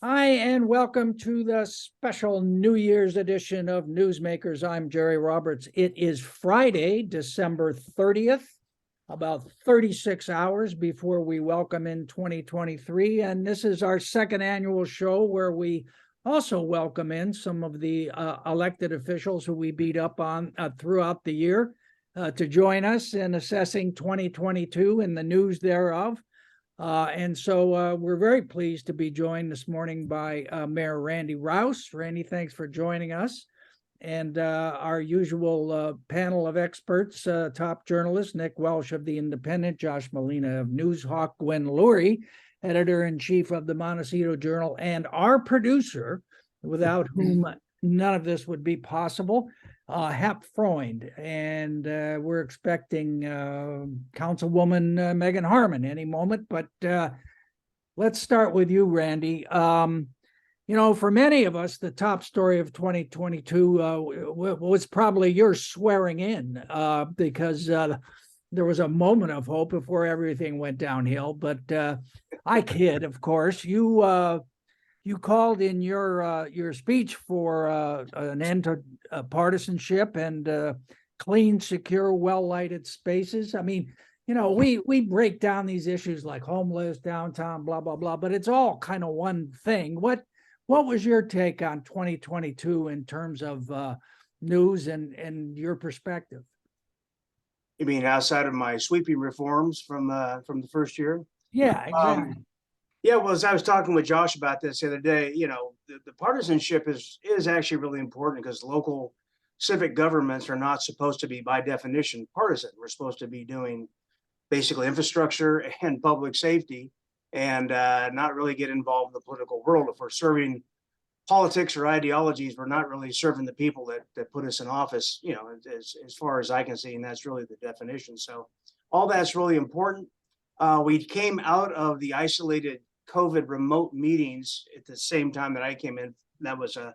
Hi, and welcome to the special New Year's edition of Newsmakers. I'm Jerry Roberts. It is Friday, December 30th, about 36 hours before we welcome in 2023. And this is our second annual show where we also welcome in some of the elected officials who we beat up on throughout the year to join us in assessing 2022 and the news thereof. And so we're very pleased to be joined this morning by Mayor Randy Rowse. Randy, thanks for joining us. And our usual panel of experts, top journalist Nick Welsh of The Independent, Josh Molina of Newshawk, Gwyn Lurie, editor-in-chief of the Montecito Journal, and our producer, without whom none of this would be possible, Hap Freund. And we're expecting Councilwoman Meagan Harmon any moment. But let's start with you, Randy. For many of us, the top story of 2022 was probably your swearing in because there was a moment of hope before everything went downhill. But I kid, of course. You called in your speech for an end to partisanship and clean, secure, well-lighted spaces. I mean, we break down these issues like homeless, downtown, blah blah blah, but it's all kind of one thing. What was your take on 2022 in terms of news and your perspective? You mean outside of my sweeping reforms from the first year? Yeah, exactly. Yeah, well, as I was talking with Josh about this the other day, the partisanship is actually really important because local civic governments are not supposed to be, by definition, partisan. We're supposed to be doing basically infrastructure and public safety and not really get involved in the political world. If we're serving politics or ideologies, we're not really serving the people that put us in office, as far as I can see, and that's really the definition. So all that's really important. We came out of the isolated COVID remote meetings at the same time that I came in. That was a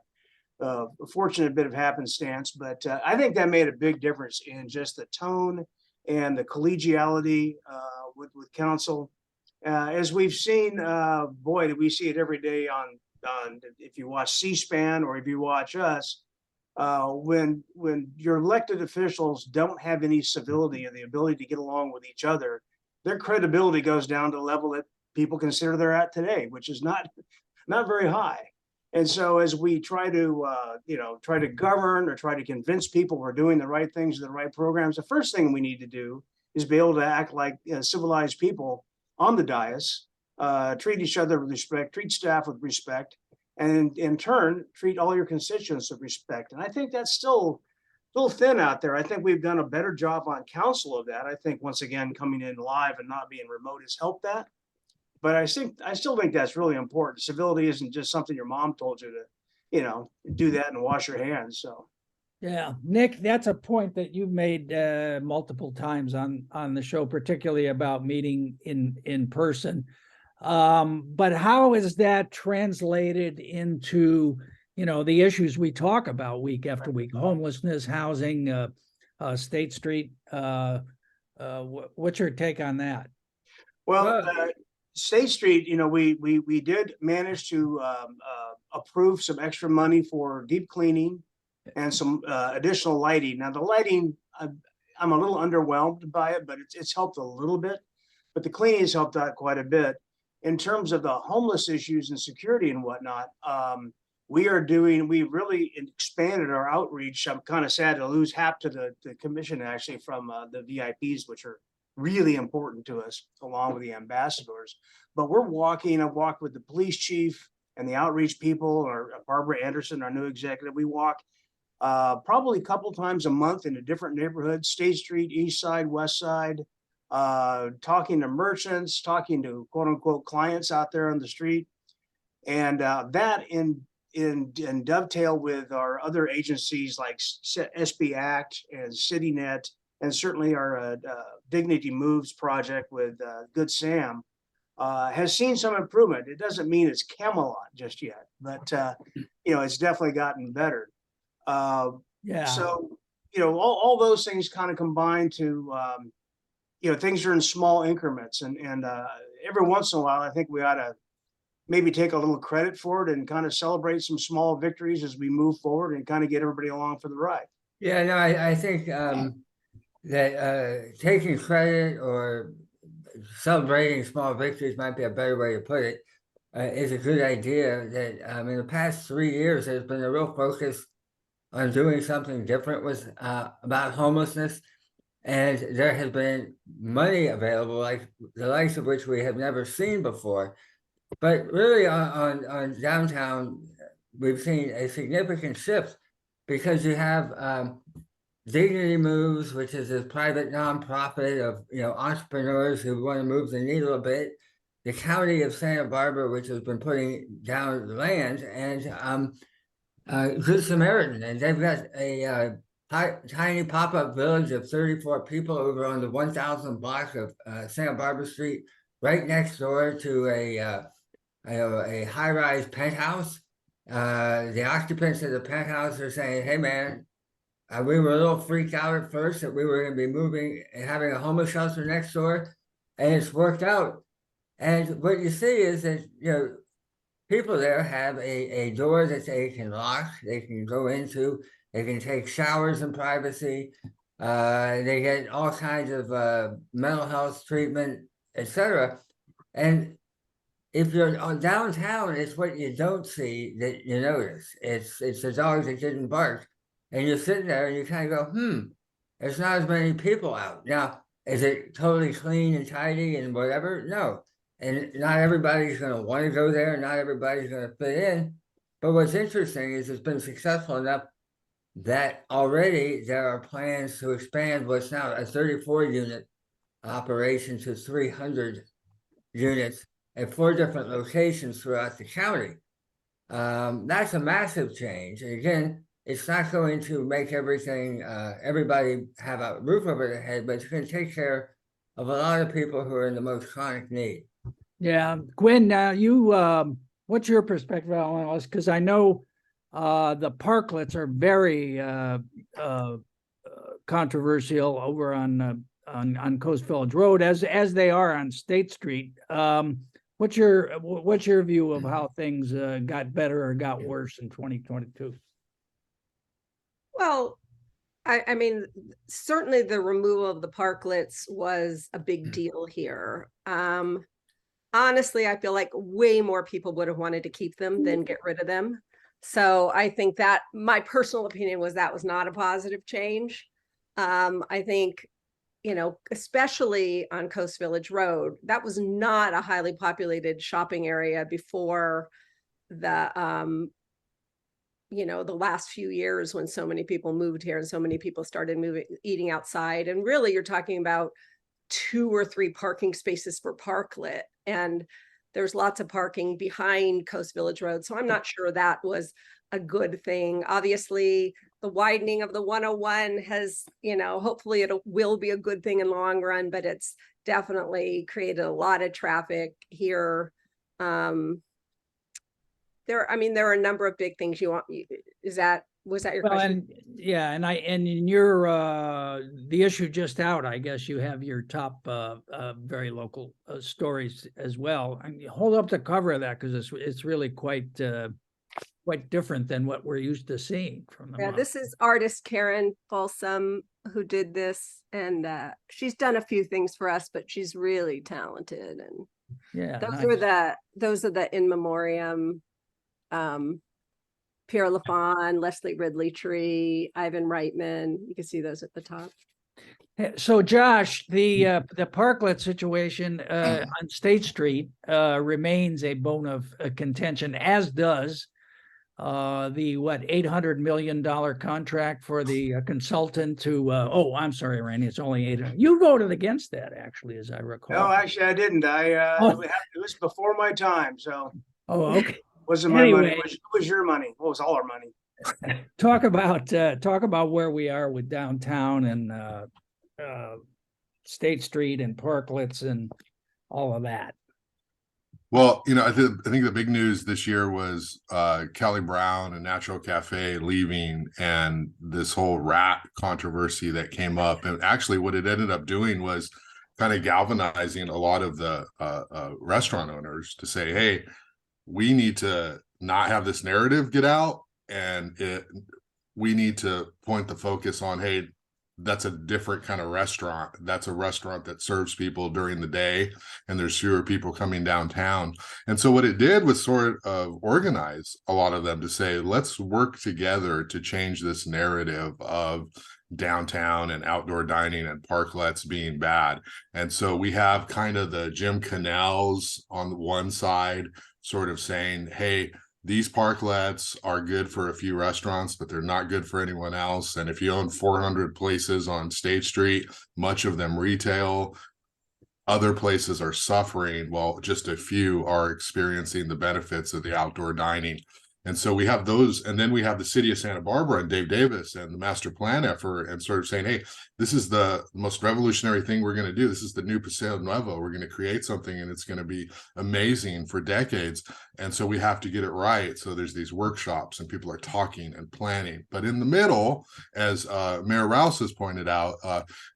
fortunate bit of happenstance, but I think that made a big difference in just the tone and the collegiality with council. As we've seen, boy, we see it every day on if you watch C-SPAN or if you watch us, when your elected officials don't have any civility and the ability to get along with each other, their credibility goes down to the level that people consider they're at today, which is not very high. And so as we try to govern or try to convince people we're doing the right things, the right programs, the first thing we need to do is be able to act like civilized people on the dais, treat each other with respect, treat staff with respect, and in turn, treat all your constituents with respect. And I think that's still a little thin out there. I think we've done a better job on council of that. I think once again, coming in live and not being remote has helped that. But I still think that's really important. Civility isn't just something your mom told you to, do that and wash your hands. So. Yeah, Nick, that's a point that you've made multiple times on the show, particularly about meeting in person. But how is that translated into, the issues we talk about week after week? Homelessness, housing, State Street. What's your take on that? Well, State Street, we did manage to approve some extra money for deep cleaning and some additional lighting. Now the lighting, I'm a little underwhelmed by it, but it's helped a little bit. But the cleaning has helped out quite a bit. In terms of the homeless issues and security and whatnot, we really expanded our outreach. I'm kind of sad to lose Hap to the commission actually from the VIPs, which are really important to us, along with the ambassadors. But I've walked with the police chief and the outreach people, or Barbara Anderson, our new executive. We walk probably a couple times a month in a different neighborhood, State Street, East Side, West Side, talking to merchants, talking to quote unquote clients out there on the street. And that in dovetail with our other agencies like SB Act and CityNet, and certainly our Dignity Moves project with Good Sam, has seen some improvement. It doesn't mean it's Camelot just yet, but it's definitely gotten better. Yeah. So all those things kind of combine to things are in small increments, and every once in a while, I think we ought to maybe take a little credit for it and kind of celebrate some small victories as we move forward and kind of get everybody along for the ride. Yeah, no, I think that taking credit or celebrating small victories might be a better way to put it. Is a good idea. That in the past 3 years, there's been a real focus on doing something different with about homelessness, and there has been money available, like the likes of which we have never seen before. But really, on downtown, we've seen a significant shift because you have Dignity Moves, which is a private nonprofit of entrepreneurs who want to move the needle a bit. The county of Santa Barbara, which has been putting down the land, and Good Samaritan, and they've got a tiny pop-up village of 34 people over on the 1,000 block of Santa Barbara Street, right next door to a high-rise penthouse. The occupants of the penthouse are saying, "Hey, man, we were a little freaked out at first that we were going to be moving and having a homeless shelter next door, and it's worked out." And what you see is that people there have a door that they can lock, they can go into, they can take showers in privacy, they get all kinds of mental health treatment, etc. And if you're on downtown, it's what you don't see that you notice. It's the dogs that didn't bark. And you're sitting there and you kind of go, there's not as many people out. Now, is it totally clean and tidy and whatever? No. And not everybody's going to want to go there. Not everybody's going to fit in. But what's interesting is it's been successful enough that already there are plans to expand what's now a 34-unit operation to 300 units at 4 different locations throughout the county. That's a massive change. And again, it's not going to make everybody have a roof over their head, but it's going to take care of a lot of people who are in the most chronic need. Yeah, Gwyn, what's your perspective on this? Because I know the parklets are very controversial over on Coast Village Road, as they are on State Street. What's your view of how things got better or got worse in 2022? Well, I mean, certainly the removal of the parklets was a big deal here. Honestly, I feel like way more people would have wanted to keep them than get rid of them. So I think that my personal opinion was that was not a positive change. I think, especially on Coast Village Road, that was not a highly populated shopping area before the last few years when so many people moved here and so many people started eating outside. And really, you're talking about 2 or 3 parking spaces per parklet. And there's lots of parking behind Coast Village Road. So I'm not sure that was a good thing. Obviously, the widening of the 101 has, hopefully it will be a good thing in the long run, but it's definitely created a lot of traffic here. There are a number of big things you want. Was that your question? And in your the issue just out, I guess you have your top very local stories as well. I mean, hold up the cover of that because it's really quite different than what we're used to seeing from them. Yeah, this is artist Karen Folsom who did this, and she's done a few things for us, but she's really talented. And yeah, those are the in memoriam. Pierre Lafon, Leslie Ridley Tree, Ivan Reitman. You can see those at the top. So, Josh, the parklet situation on State Street remains a bone of contention, as does the $800 million contract for the consultant to. I'm sorry, Randy, it's only 800. You voted against that, actually, as I recall. No, actually, I didn't. It was before my time, so. Oh, okay. Wasn't my money. It was your money. Well, it was all our money. Talk about where we are with downtown and State Street and parklets and all of that. Well, I think the big news this year was Kelly Brown and Natural Cafe leaving, and this whole rat controversy that came up. And actually, what it ended up doing was kind of galvanizing a lot of the restaurant owners to say, "Hey, we need to not have this narrative get out, and we need to point the focus on, hey, that's a different kind of restaurant. That's a restaurant that serves people during the day, and there's fewer people coming downtown. And so what it did was sort of organize a lot of them to say, let's work together to change this narrative of downtown and outdoor dining and parklets being bad. And so we have kind of the Jim Cannells on one side sort of saying, hey, these parklets are good for a few restaurants, but they're not good for anyone else. And if you own 400 places on State Street, much of them retail, other places are suffering while just a few are experiencing the benefits of the outdoor dining. And so we have those, and then we have the city of Santa Barbara and Dave Davis and the master plan effort, and sort of saying, hey, this is the most revolutionary thing we're going to do. This is the new Paseo Nuevo. We're going to create something, and it's going to be amazing for decades. And so we have to get it right. So there's these workshops, and people are talking and planning. But in the middle, as Mayor Rowse has pointed out,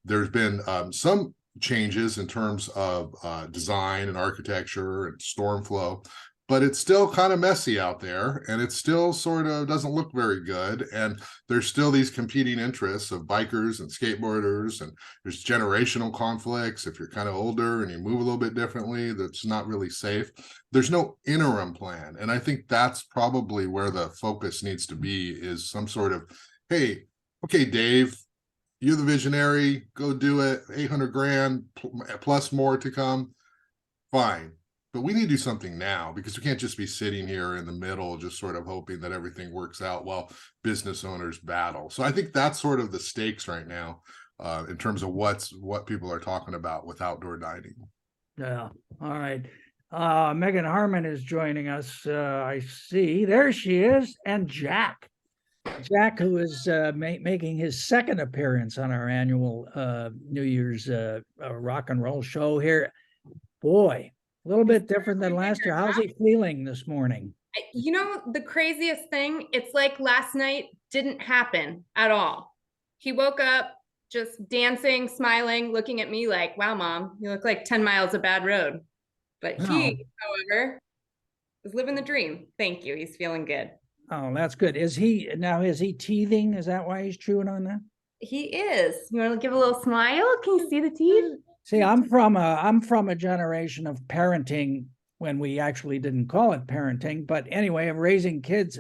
there's been some changes in terms of design and architecture and storm flow. But it's still kind of messy out there, and it still sort of doesn't look very good. And there's still these competing interests of bikers and skateboarders, and there's generational conflicts. If you're kind of older and you move a little bit differently, that's not really safe. There's no interim plan. And I think that's probably where the focus needs to be, is some sort of, hey, okay, Dave, you're the visionary, go do it. 800 grand plus more to come. Fine. But we need to do something now, because we can't just be sitting here in the middle, just sort of hoping that everything works out while business owners battle. So I think that's sort of the stakes right now in terms of what people are talking about with outdoor dining. Yeah. All right. Meagan Harmon is joining us. I see. There she is. And Jack, who is making his second appearance on our annual New Year's rock and roll show here. Boy, a little bit different than last year. How's he feeling this morning? You know, the craziest thing, it's like last night didn't happen at all. He woke up just dancing, smiling, looking at me like, wow, Mom, you look like 10 miles of bad road. But he, however, is living the dream. Thank you. He's feeling good. Oh, that's good. Is he teething? Is that why he's chewing on that? He is. You want to give a little smile? Can you see the teeth? See, I'm from a generation of parenting when we actually didn't call it parenting, but anyway, of raising kids.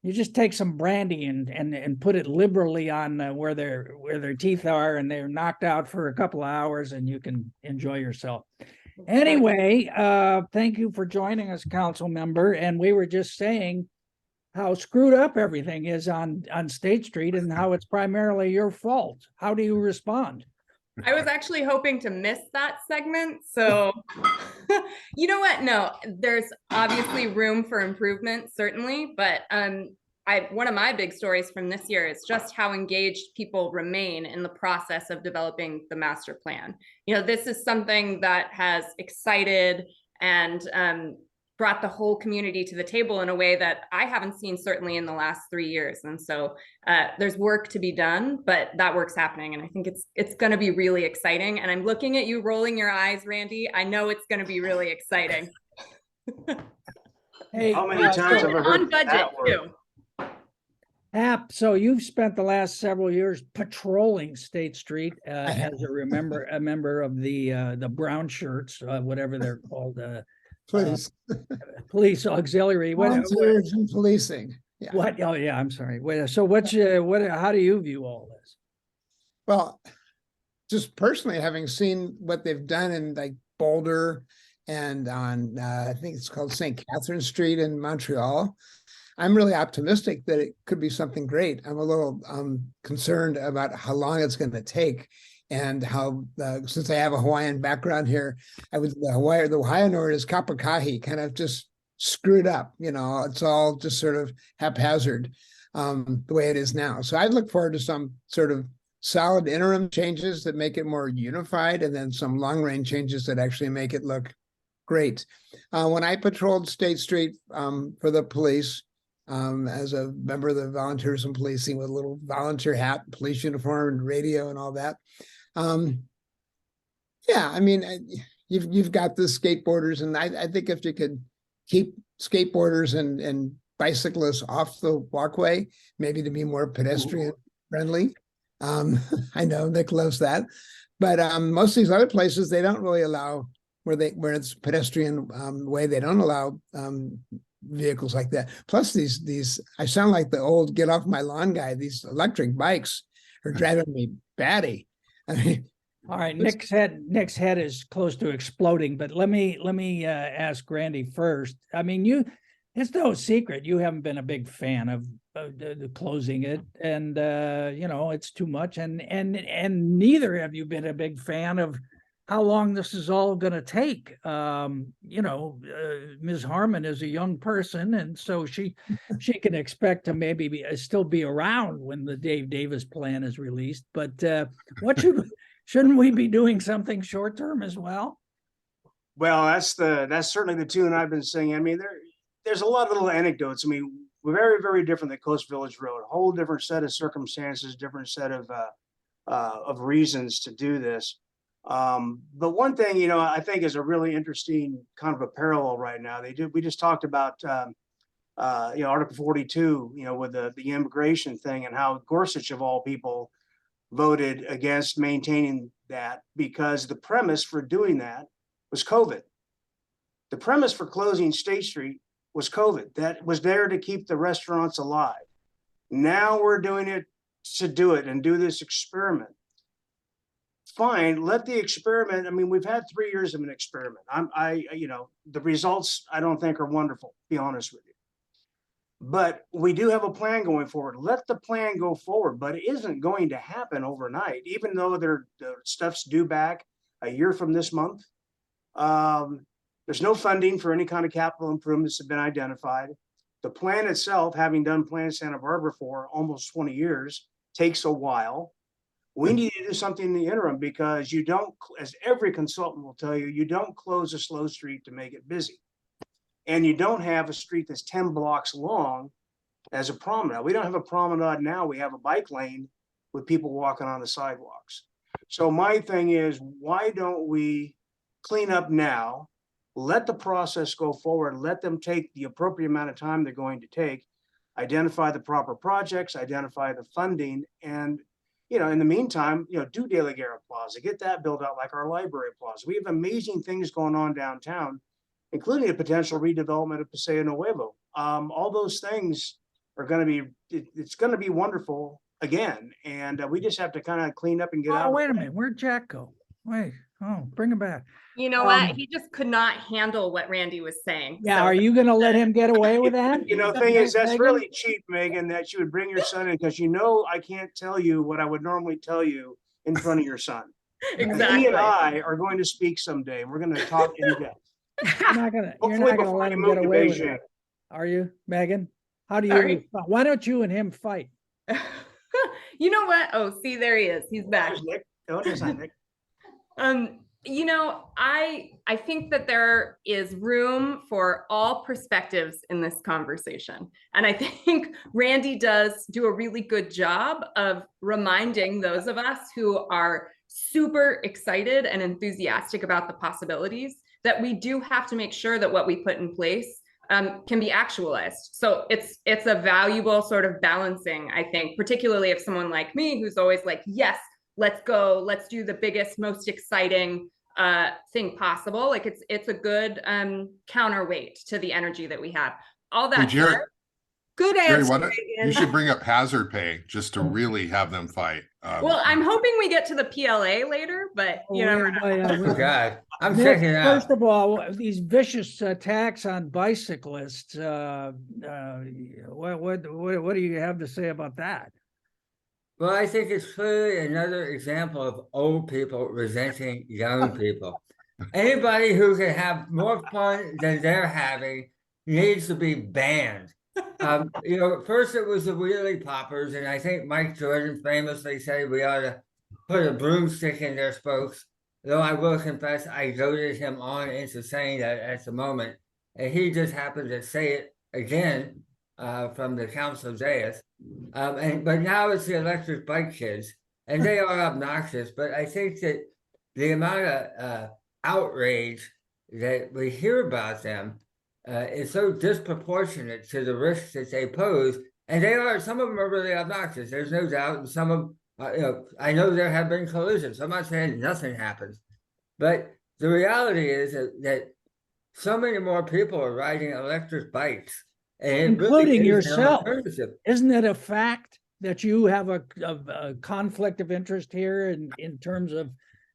You just take some brandy and put it liberally on where their teeth are, and they're knocked out for a couple of hours, and you can enjoy yourself. Anyway, thank you for joining us, council member. And we were just saying how screwed up everything is on State Street, and how it's primarily your fault. How do you respond? I was actually hoping to miss that segment. So you know what? No, there's obviously room for improvement, certainly. But one of my big stories from this year is just how engaged people remain in the process of developing the master plan. You know, this is something that has excited and brought the whole community to the table in a way that I haven't seen certainly in the last 3 years. And so there's work to be done, but that work's happening. And I think it's going to be really exciting. And I'm looking at you rolling your eyes, Randy. I know it's going to be really exciting. Hey, How many times have I heard on budget that word? too. Hap, so you've spent the last several years patrolling State Street as a member of the brown shirts, whatever they're called. Please. Police auxiliary. Volunteers and policing. Yeah. What? Oh, yeah. I'm sorry. So how do you view all this? Well, just personally, having seen what they've done in like Boulder and on, I think it's called St. Catherine Street in Montreal, I'm really optimistic that it could be something great. I'm a little concerned about how long it's going to take. And how, since I have a Hawaiian background here, the Hawaiian word is kapakahi, kind of just screwed up. You know, it's all just sort of haphazard the way it is now. So I look forward to some sort of solid interim changes that make it more unified, and then some long range changes that actually make it look great. When I patrolled State Street for the police, as a member of the volunteers and policing with a little volunteer hat, police uniform and radio and all that. Yeah, I mean, you've got the skateboarders, and I think if you could keep skateboarders and bicyclists off the walkway, maybe to be more pedestrian friendly. I know Nick loves that, but most of these other places, they don't really allow where it's pedestrian way. They don't allow vehicles like that. Plus these, I sound like the old get off my lawn guy. These electric bikes are driving me batty. I mean, All right, Nick's head is close to exploding, but let me ask Randy first. I mean, it's no secret you haven't been a big fan of closing it, and it's too much, and neither have you been a big fan of how long this is all going to take. Ms. Harmon is a young person, and so she can expect to maybe still be around when the Dave Davis plan is released. But shouldn't we be doing something short term as well? Well, that's certainly the tune I've been singing. I mean, there's a lot of little anecdotes. I mean, we're very, very different than Coast Village Road. A whole different set of circumstances, different set of reasons to do this. But one thing, I think is a really interesting kind of a parallel right now. We just talked about, Article 42, with the immigration thing, and how Gorsuch of all people voted against maintaining that because the premise for doing that was COVID. The premise for closing State Street was COVID. That was there to keep the restaurants alive. Now we're doing it to do it and do this experiment. Fine, let the experiment. I mean, we've had 3 years of an experiment. The results I don't think are wonderful, to be honest with you. But we do have a plan going forward. Let the plan go forward, but it isn't going to happen overnight, even though the stuff's due back a year from this month. There's no funding for any kind of capital improvements that have been identified. The plan itself, having done Plan Santa Barbara for almost 20 years, takes a while. We need to do something in the interim because you don't, as every consultant will tell you, you don't close a slow street to make it busy. And you don't have a street that's 10 blocks long as a promenade. We don't have a promenade now. We have a bike lane with people walking on the sidewalks. So my thing is, why don't we clean up now, let the process go forward, let them take the appropriate amount of time they're going to take, identify the proper projects, identify the funding, and in the meantime, do De La Guerra Plaza, get that built out like our library plaza. We have amazing things going on downtown, including a potential redevelopment of Paseo Nuevo. All those things are going to be, it's going to be wonderful again. And we just have to kind of clean up and get out. Oh, wait a minute. Where'd Jack go? Wait, bring him back. You know what? He just could not handle what Randy was saying. Yeah, so. are you going to let him get away with that? Thing is, that's really cheap, Megan, that you would bring your son in because I can't tell you what I would normally tell you in front of your son. Exactly. He and I are going to speak someday, and we're going to talk in depth. You're not gonna let him get away with it, are you, Megan? Why don't you and him fight? You know what? Oh, see, there he is. He's back. Nick. Oh, there's not Nick. I think that there is room for all perspectives in this conversation. And I think Randy does do a really good job of reminding those of us who are super excited and enthusiastic about the possibilities that we do have to make sure that what we put in place can be actualized. So it's a valuable sort of balancing, I think, particularly if someone like me, who's always like, yes, let's go, let's do the biggest, most exciting thing possible. Like it's a good counterweight to the energy that we have. All that. Hey, Jerry, Good Jerry, answer. you should bring up hazard pay just to really have them fight. Well, I'm hoping we get to the PLA later, but Oh God, I'm checking it out. First of all, these vicious attacks on bicyclists. What do you have to say about that? Well, I think it's clearly another example of old people resenting young people. Anybody who can have more fun than they're having needs to be banned. First it was the wheelie poppers, and I think Mike Jordan famously said we ought to put a broomstick in their spokes. Though I will confess, I goaded him on into saying that at the moment, and he just happened to say it again from the council dais. But now it's the electric bike kids, and they are obnoxious. But I think that the amount of outrage that we hear about them is so disproportionate to the risks that they pose. And some of them are really obnoxious. There's no doubt. And some of, I know there have been collisions. I'm not saying nothing happens, but the reality is that so many more people are riding electric bikes, and it including really is an yourself. alternative. Isn't it a fact that you have a conflict of interest here in terms of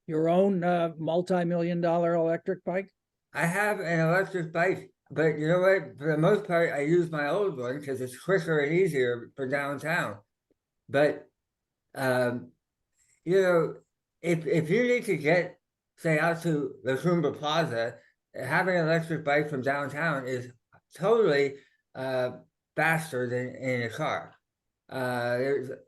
your own multi-million-dollar electric bike? I have an electric bike, but you know what? For the most part, I use my old one because it's quicker and easier for downtown. But you know, if you need to get, say, out to La Cumbre Plaza, having an electric bike from downtown is totally faster than in a car. The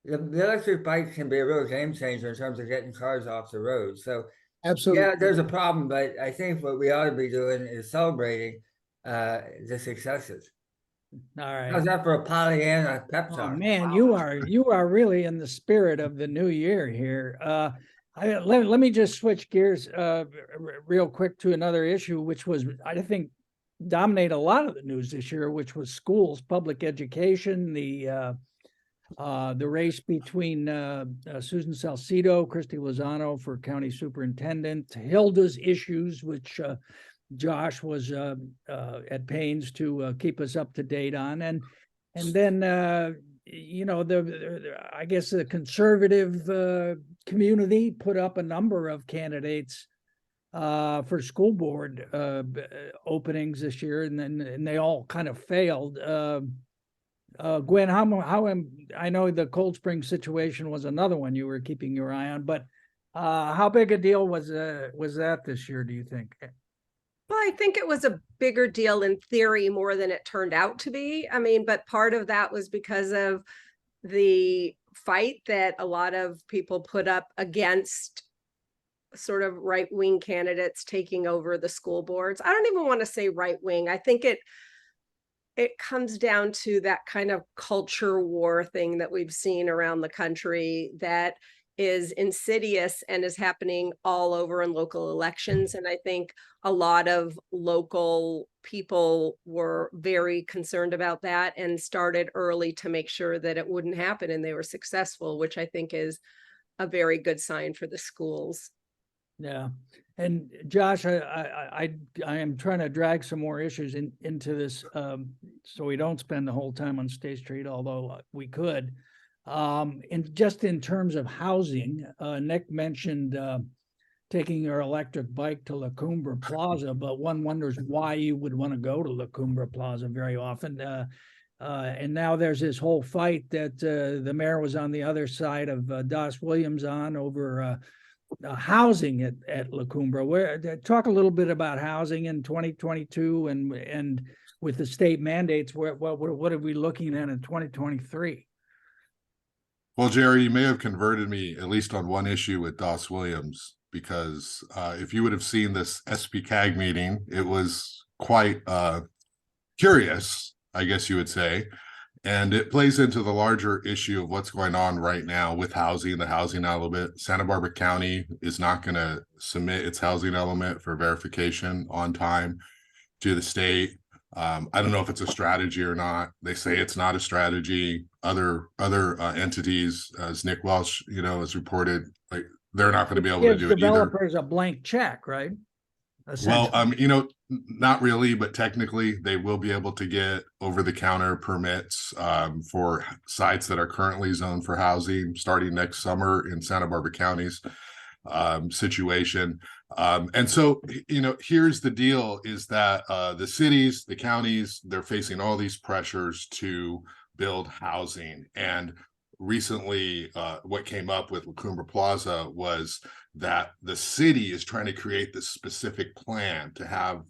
electric bike can be a real game changer in terms of getting cars off the road. So Absolutely. yeah, there's a problem, but I think what we ought to be doing is celebrating the successes. All right. How's that for a Pollyanna pep Oh talk? man, you are really in the spirit of the new year here. Let me just switch gears real quick to another issue, which was, I think, dominate a lot of the news this year, which was schools, public education, the race between Susan Salcido, Christy Lozano for county superintendent, Hilda's issues, which Josh was at pains to keep us up to date on, and then you know, I guess the conservative community put up a number of candidates for school board openings this year, and they all kind of failed. Gwyn, I know the Cold Spring situation was another one you were keeping your eye on, but how big a deal was that this year, do you think? Well, I think it was a bigger deal in theory more than it turned out to be. I mean, but part of that was because of the fight that a lot of people put up against sort of right-wing candidates taking over the school boards. I don't even want to say right-wing. I think it comes down to that kind of culture war thing that we've seen around the country that is insidious and is happening all over in local elections. And I think a lot of local people were very concerned about that and started early to make sure that it wouldn't happen, and they were successful, which I think is a very good sign for the schools. Yeah. And Josh, I am trying to drag some more issues into this so we don't spend the whole time on State Street, although we could. And just in terms of housing, Nick mentioned taking your electric bike to La Cumbre Plaza, but one wonders why you would want to go to La Cumbre Plaza very often. And now there's this whole fight that the mayor was on the other side of Dos Williams on over housing at La Cumbre. Talk a little bit about housing in 2022 and with the state mandates. What are we looking at in 2023? Well, Jerry, you may have converted me at least on one issue with Dos Williams, because if you would have seen this SPCAG meeting, it was quite curious, I guess you would say. And it plays into the larger issue of what's going on right now with housing, the housing element. Santa Barbara County is not going to submit its housing element for verification on time to the state. I don't know if it's a strategy or not. They say it's not a strategy. Other entities, as Nick Welsh, has reported, like they're not going to be able to do it either. Developers a blank check, right? Well, not really, but technically they will be able to get over-the-counter permits for sites that are currently zoned for housing starting next summer in Santa Barbara County's situation. And so, here's the deal is that the cities, the counties, they're facing all these pressures to build housing. And recently, what came up with La Cumbre Plaza was that the city is trying to create this specific plan to have,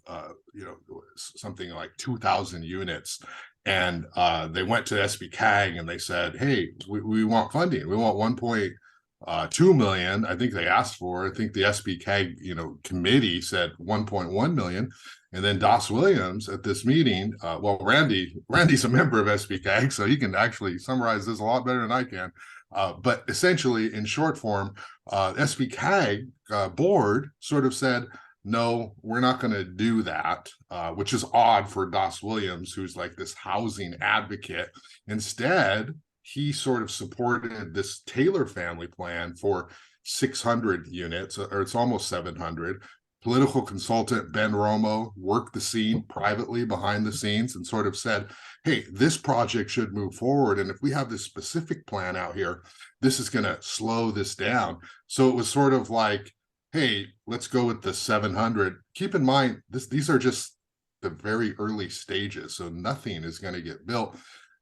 something like 2,000 units. And they went to SBCAG and they said, hey, we want funding. We want 1.2 million. I think they asked for. I think the SBCAG, committee said 1.1 million. And then Dos Williams at this meeting, Randy's a member of SBCAG, so he can actually summarize this a lot better than I can. But essentially, in short form, SBCAG board sort of said, no, we're not going to do that, which is odd for Doss Williams, who's like this housing advocate. Instead, he sort of supported this Taylor family plan for 600 units, or it's almost 700. Political consultant Ben Romo worked the scene privately behind the scenes and sort of said, hey, this project should move forward. And if we have this specific plan out here, this is going to slow this down. So it was sort of like, hey, let's go with the 700. Keep in mind, these are just the very early stages, so nothing is going to get built.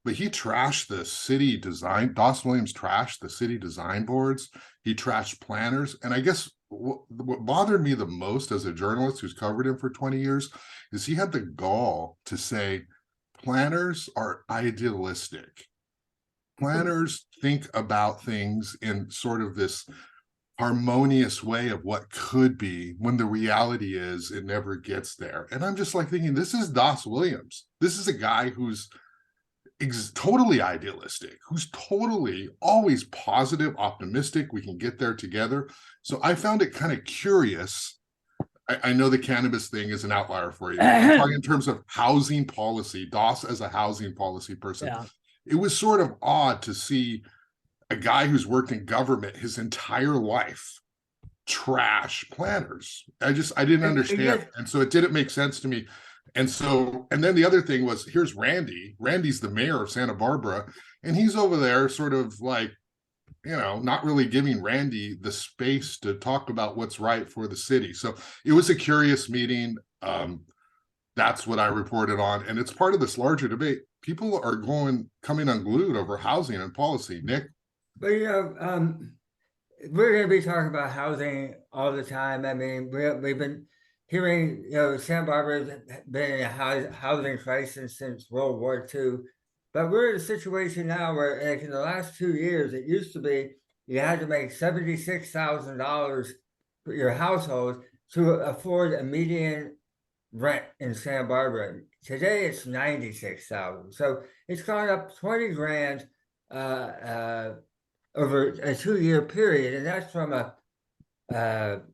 But he trashed the city design. Doss Williams trashed the city design boards. He trashed planners. And I guess what bothered me the most as a journalist who's covered him for 20 years is he had the gall to say planners are idealistic. Planners think about things in sort of this harmonious way of what could be, when the reality is it never gets there. And I'm just like thinking, this is Doss Williams. This is a guy who's totally idealistic, who's totally always positive, optimistic. We can get there together. So I found it kind of curious. I know the cannabis thing is an outlier for you. I'm talking in terms of housing policy, Doss as a housing policy person. Yeah. It was sort of odd to see a guy who's worked in government his entire life trash planners. I didn't understand. And so it didn't make sense to me. And then the other thing was, here's Randy's the mayor of Santa Barbara, and he's over there sort of like, not really giving Randy the space to talk about what's right for the city. So it was a curious meeting. That's what I reported on. And it's part of this larger debate. People are coming unglued over housing and policy. Nick? But we're going to be talking about housing all the time. I mean, we've been hearing, Santa Barbara's been in a housing crisis since World War II. But we're in a situation now where, like in the last 2 years, it used to be you had to make $76,000 for your household to afford a median rent in Santa Barbara. Today it's $96,000. So it's gone up 20 grand over a 2-year period, and that's from a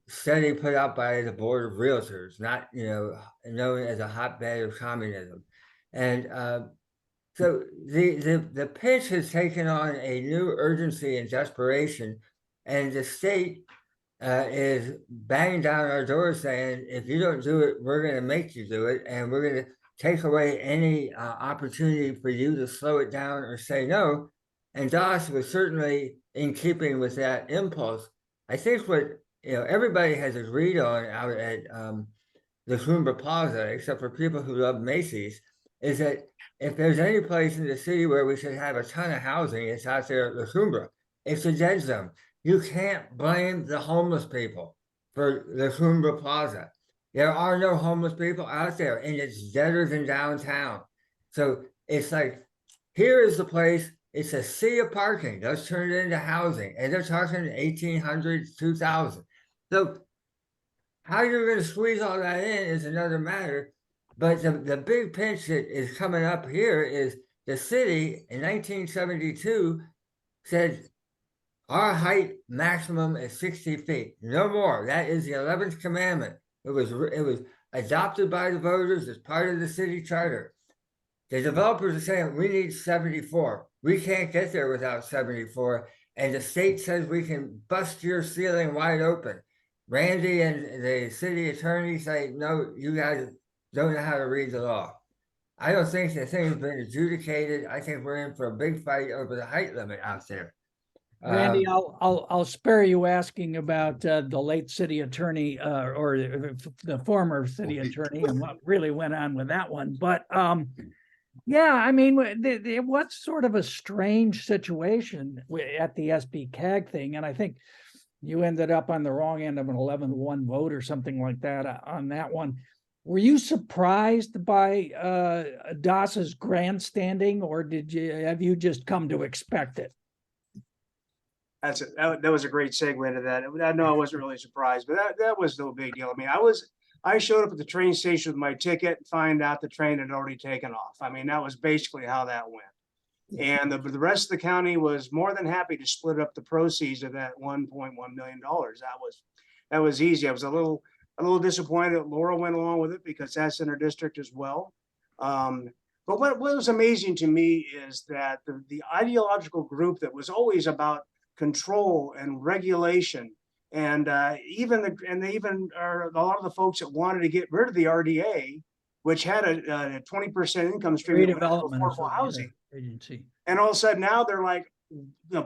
study put out by the Board of Realtors, not known as a hotbed of communism. And so the pinch has taken on a new urgency and desperation, and the state is banging down our doors saying, if you don't do it, we're going to make you do it, and we're going to take away any opportunity for you to slow it down or say no. And Doss was certainly in keeping with that impulse. I think what everybody has agreed on out at the Cumbre Plaza, except for people who love Macy's, is that if there's any place in the city where we should have a ton of housing, it's out there at the Cumbre. It's a dead zone. You can't blame the homeless people for the Cumbre Plaza. There are no homeless people out there, and it's deader than downtown. So it's like, here is the place. It's a sea of parking. Let's turn it into housing. And they're talking 1,800, 2,000. So how you're going to squeeze all that in is another matter. But the big pinch that is coming up here is the city in 1972 said our height maximum is 60 feet. No more. That is the 11th commandment. It was adopted by the voters as part of the city charter. The developers are saying we need 74. We can't get there without 74. And the state says we can bust your ceiling wide open. Randy and the city attorney say, no, you guys don't know how to read the law. I don't think the thing has been adjudicated. I think we're in for a big fight over the height limit out there. Randy, I'll spare you asking about the late city attorney or the former city attorney and what really went on with that one. But yeah, I mean, it was sort of a strange situation at the SB CAG thing. And I think you ended up on the wrong end of an 11-1 vote or something like that on that one. Were you surprised by Doss's grandstanding, or have you just come to expect it? That was a great segue into that. No, I wasn't really surprised, but that was no big deal. I mean, I showed up at the train station with my ticket and find out the train had already taken off. I mean, that was basically how that went. And the rest of the county was more than happy to split up the proceeds of that $1.1 million. That was easy. I was a little a little disappointed that Laura went along with it because that's in her district as well. But what was amazing to me is that the ideological group that was always about control and regulation, and they even are a lot of the folks that wanted to get rid of the RDA, which had a 20% income stream that went into Redevelopment affordable housing. agency. And all of a sudden now they're like,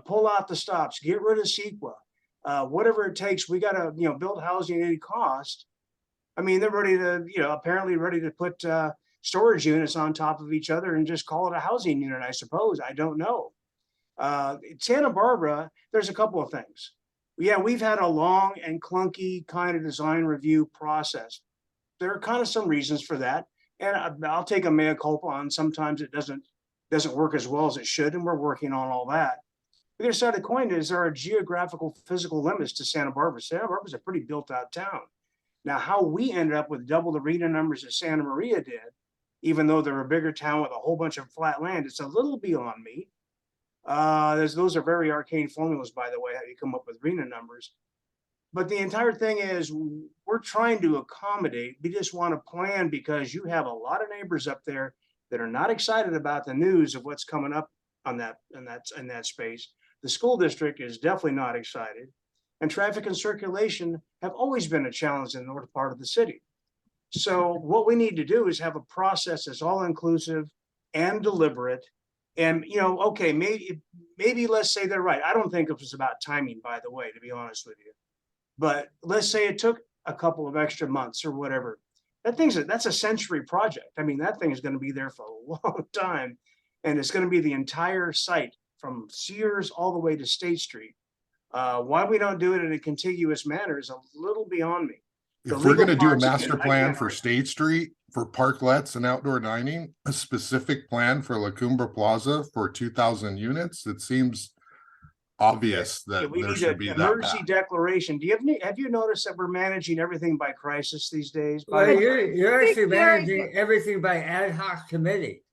pull out the stops, get rid of CEQA, whatever it takes. We got to, build housing at any cost. I mean, they're ready to, apparently ready to put storage units on top of each other and just call it a housing unit, I suppose. I don't know. Santa Barbara, there's a couple of things. Yeah, we've had a long and clunky kind of design review process. There are kind of some reasons for that. And I'll take a mea culpa on sometimes it doesn't work as well as it should, and we're working on all that. The other side of the coin is there are geographical physical limits to Santa Barbara. Santa Barbara's a pretty built out town. Now, how we ended up with double the arena numbers that Santa Maria did, even though they're a bigger town with a whole bunch of flat land, it's a little beyond me. Those are very arcane formulas, by the way, how you come up with arena numbers. But the entire thing is we're trying to accommodate. We just want to plan because you have a lot of neighbors up there that are not excited about the news of what's coming up on that in that space. The school district is definitely not excited, and traffic and circulation have always been a challenge in the north part of the city. So what we need to do is have a process that's all inclusive and deliberate. And okay, maybe let's say they're right. I don't think it was about timing, by the way, to be honest with you. But let's say it took a couple of extra months or whatever. That's a century project. I mean, that thing is going to be there for a long time, and it's going to be the entire site from Sears all the way to State Street. Why we don't do it in a contiguous manner is a little beyond me. If we're going to do a master plan for State Street for parklets and outdoor dining, a specific plan for La Cumbre Plaza for 2,000 units, it seems obvious that we there need should be an that emergency path. declaration. Have you noticed that we're managing everything by crisis these days? Well, you're actually managing everything by ad hoc committee.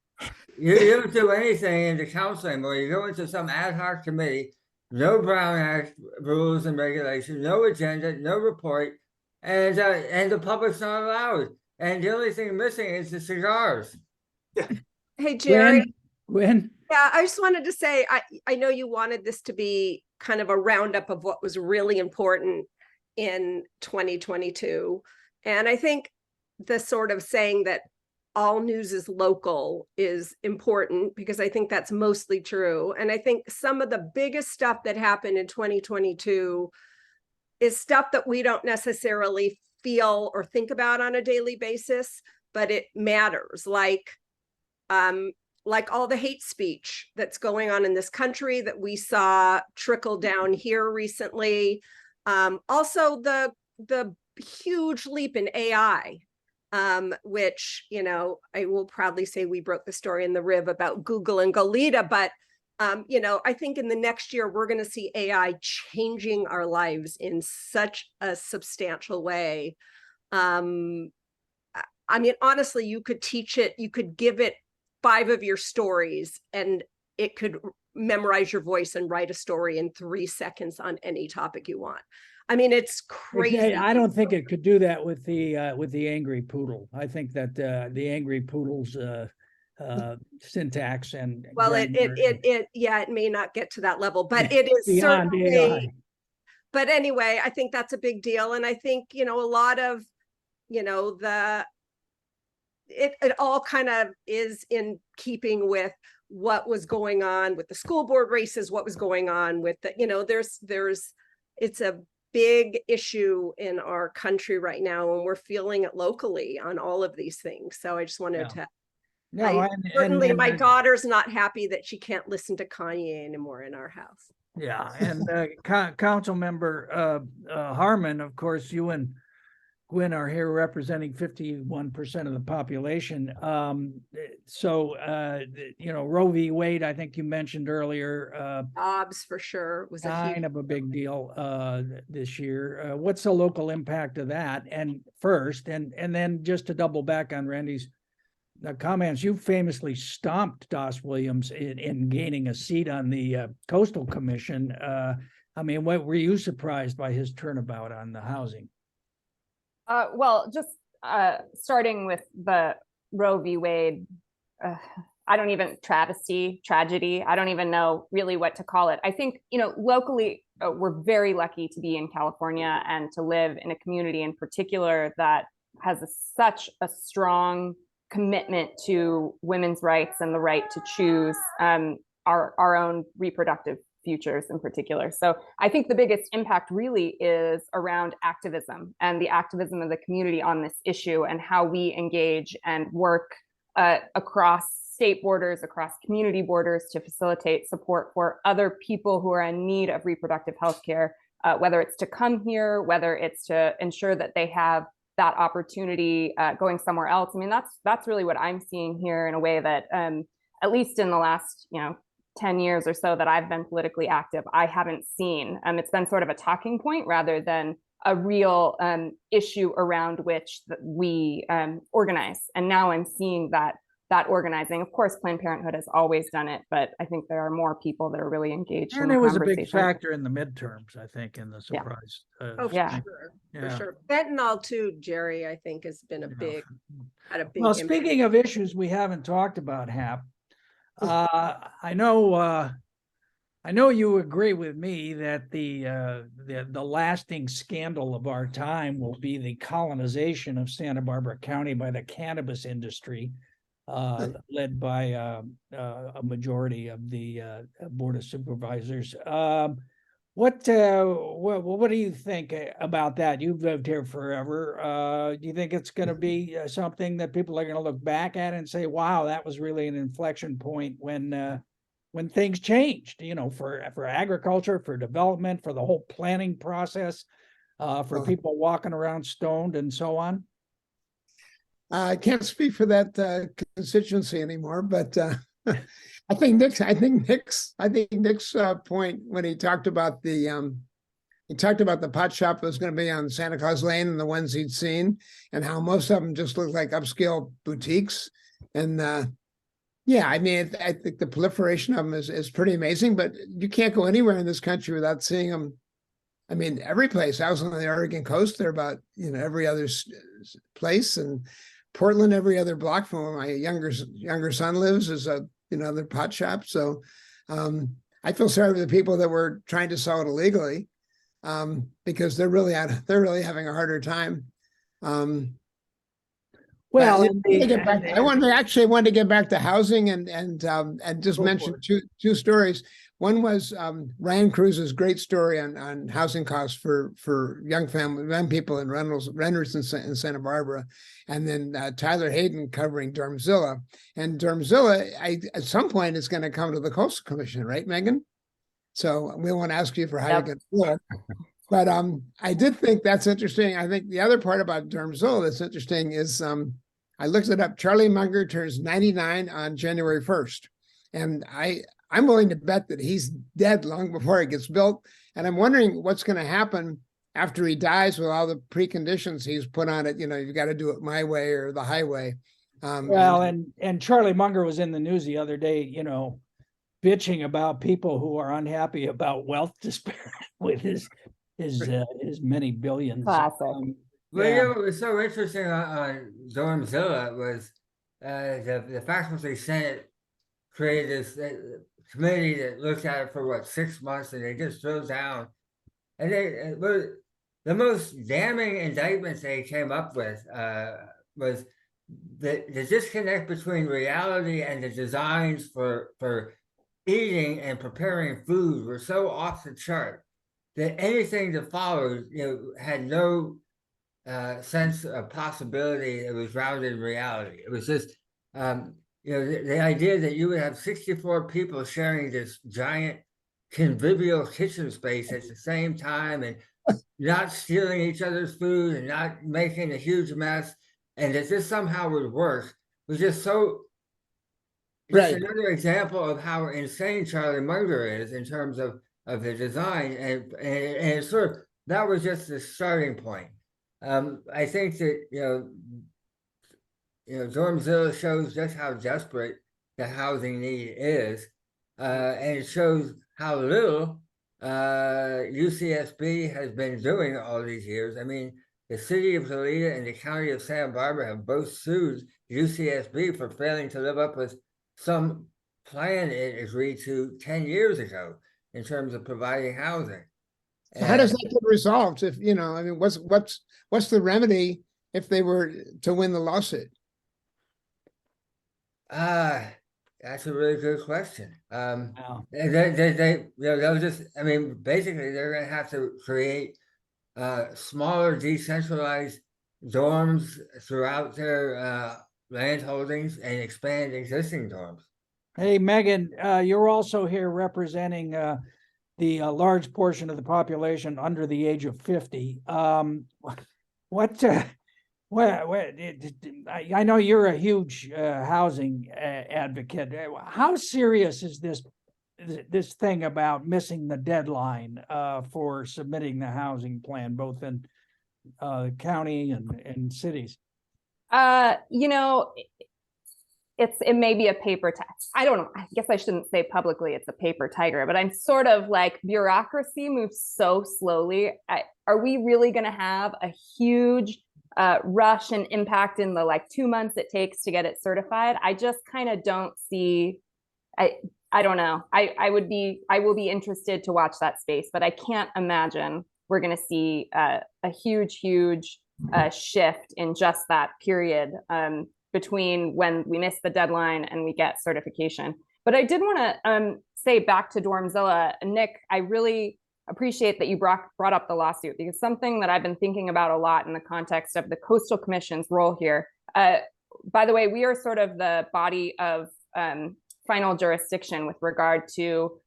You don't do anything in the council anymore. You go into some ad hoc committee, no Brown Act rules and regulations, no agenda, no report, and the public's not allowed. And the only thing missing is the cigars. Hey, Jerry. Gwyn? Yeah, I just wanted to say, I know you wanted this to be kind of a roundup of what was really important in 2022. And I think the sort of saying that all news is local is important because I think that's mostly true. And I think some of the biggest stuff that happened in 2022 is stuff that we don't necessarily feel or think about on a daily basis, but it matters. Like all the hate speech that's going on in this country that we saw trickle down here recently. Also the huge leap in AI, which, I will proudly say we broke the story in the Riv about Google and Goleta, but I think in the next year, we're going to see AI changing our lives in such a substantial way. I mean, honestly, you could teach it, you could give it 5 of your stories and it could memorize your voice and write a story in 3 seconds on any topic you want. I mean, it's crazy. I don't think it could do that with the angry poodle. I think that the angry poodle's syntax and it may not get to that level, but it is beyond certainly AI. But anyway, I think that's a big deal. And I think, a lot of, it all kind of is in keeping with what was going on with the school board races, what was going on with the, it's a big issue in our country right now, and we're feeling it locally on all of these things. So I just wanted to certainly my daughter's not happy that she can't listen to Kanye anymore in our house. Yeah, and council member Harmon, of course, you and Gwyn are here representing 51% of the population. So Roe v. Wade, I think you mentioned earlier. Jobs for sure was kind of a big deal this year. What's the local impact of that? And first, and then just to double back on Randy's comments, you famously stomped Doss Williams in gaining a seat on the Coastal Commission. I mean, what were you surprised by his turnabout on the housing? Well, just starting with the Roe v. Wade, I don't even tragedy. I don't even know really what to call it. I think, locally, we're very lucky to be in California and to live in a community in particular that has such a strong commitment to women's rights and the right to choose our own reproductive futures in particular. So I think the biggest impact really is around activism and the activism of the community on this issue and how we engage and work across state borders, across community borders to facilitate support for other people who are in need of reproductive health care, whether it's to come here, whether it's to ensure that they have that opportunity going somewhere else. I mean, that's really what I'm seeing here in a way that, at least in the last, 10 years or so that I've been politically active, I haven't seen. It's been sort of a talking point rather than a real issue around which we organize. And now I'm seeing that organizing. Of course, Planned Parenthood has always done it, but I think there are more people that are really engaged. And in it the was a big conversation. factor in the midterms, I think, in the surprise. Oh, for Yeah. sure, for Yeah. sure. Fentanyl too, Jerry, I think has been Yeah. had a big Well, impact. speaking of issues we haven't talked about, Hap, I know you agree with me that the lasting scandal of our time will be the colonization of Santa Barbara County by the cannabis industry, led by a majority of the Board of Supervisors. What do you think about that? You've lived here forever. Do you think it's going to be something that people are going to look back at and say, "Wow, that was really an inflection point when things changed"? For agriculture, for development, for the whole planning process, for people walking around stoned and so on. I can't speak for that constituency anymore, but I think Nick's point when he talked about the pot shop that was going to be on Santa Claus Lane and the ones he'd seen, and how most of them just look like upscale boutiques. And yeah, I mean, I think the proliferation of them is pretty amazing. But you can't go anywhere in this country without seeing them. I mean, every place. I was on the Oregon coast. They're about every other place, and Portland, every other block from where my younger son lives is another pot shop. So I feel sorry for the people that were trying to sell it illegally, because they're really having a harder time. Well, I wanted to get back to housing and just mention two stories. One was Ryan Cruz's great story on housing costs for young people and renters in Santa Barbara, and then Tyler Hayden covering Dormzilla. And Dormzilla, at some point, is going to come to the Coastal Commission, right, Meagan? So we won't ask you for how you're going to do it. But I did think that's interesting. I think the other part about Dormzilla that's interesting is I looked it up. Charlie Munger turns 99 on January 1st. And I'm willing to bet that he's dead long before it gets built. And I'm wondering what's going to happen after he dies with all the preconditions he's put on it. You've got to do it my way or the highway. And Charlie Munger was in the news the other day, bitching about people who are unhappy about wealth disparity with his many billions. Classic. Well, what was so interesting on Dormzilla was the faculty senate created this committee that looked at it for 6 months, and they just drilled down. And the most damning indictments they came up with was the disconnect between reality and the designs for eating and preparing food were so off the chart that anything that followed, had no sense of possibility. It was grounded in reality. It was just, the idea that you would have 64 people sharing this giant convivial kitchen space at the same time and not stealing each other's food and not making a huge mess, and that this somehow would work was just so. Right. It's another example of how insane Charlie Munger is in terms of the design, and it's sort of, that was just the starting point. I think that Dormzilla shows just how desperate the housing need is, and it shows how little UCSB has been doing all these years. I mean, the city of Molina and the county of Santa Barbara have both sued UCSB for failing to live up with some plan it agreed to 10 years ago in terms of providing housing. So how does And- that get resolved? If, you know, I mean, what's the remedy if they were to win the lawsuit? That's a really good question. Wow. They you know, they'll just, I mean, basically they're gonna have to create smaller decentralized dorms throughout their land holdings and expand existing dorms. Hey, Megan, you're also here representing the large portion of the population under the age of 50. I know you're a huge housing advocate. How serious is this thing about missing the deadline for submitting the housing plan, both in county and cities? You know, it may be a paper I don't know. I guess I shouldn't say publicly it's a paper tiger, but I'm sort of like, bureaucracy moves so slowly. Are we really going to have a huge rush and impact in the like 2 months it takes to get it certified? I just kind of don't see. I don't know. I will be interested to watch that space, but I can't imagine we're going to see a huge shift in just that period between when we miss the deadline and we get certification. But I did want to say back to Dormzilla, Nick, I really appreciate that you brought up the lawsuit, because something that I've been thinking about a lot in the context of the Coastal Commission's role here. By the way, we are sort of the body of final jurisdiction with regard to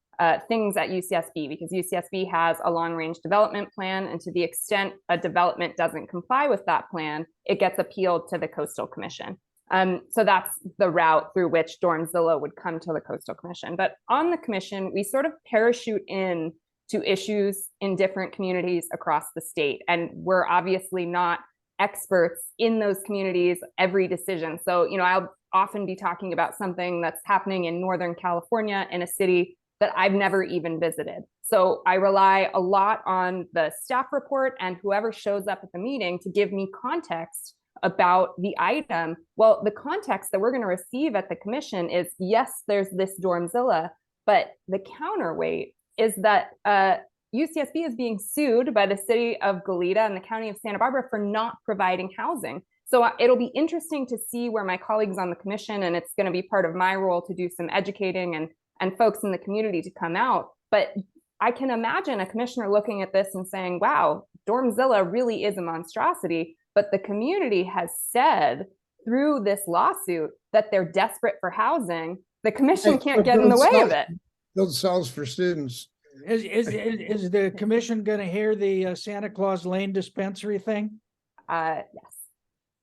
things at UCSB, because UCSB has a long-range development plan, and to the extent a development doesn't comply with that plan, it gets appealed to the Coastal Commission. So that's the route through which Dormzilla would come to the Coastal Commission. But on the commission, we sort of parachute in to issues in different communities across the state, and we're obviously not experts in those communities every decision. So, you know, I'll often be talking about something that's happening in Northern California in a city that I've never even visited. So I rely a lot on the staff report and whoever shows up at the meeting to give me context about the item. Well, the context that we're going to receive at the commission is, yes, there's this Dormzilla, but the counterweight is that UCSB is being sued by the city of Goleta and the county of Santa Barbara for not providing housing. So it'll be interesting to see where my colleagues on the commission, and it's going to be part of my role to do some educating and folks in the community to come out. But I can imagine a commissioner looking at this and saying, wow, Dormzilla really is a monstrosity. But the community has said through this lawsuit that they're desperate for housing. The commission can't get in the way of it. Build cells for students. Is the commission going to hear the Santa Claus Lane dispensary thing? Yes.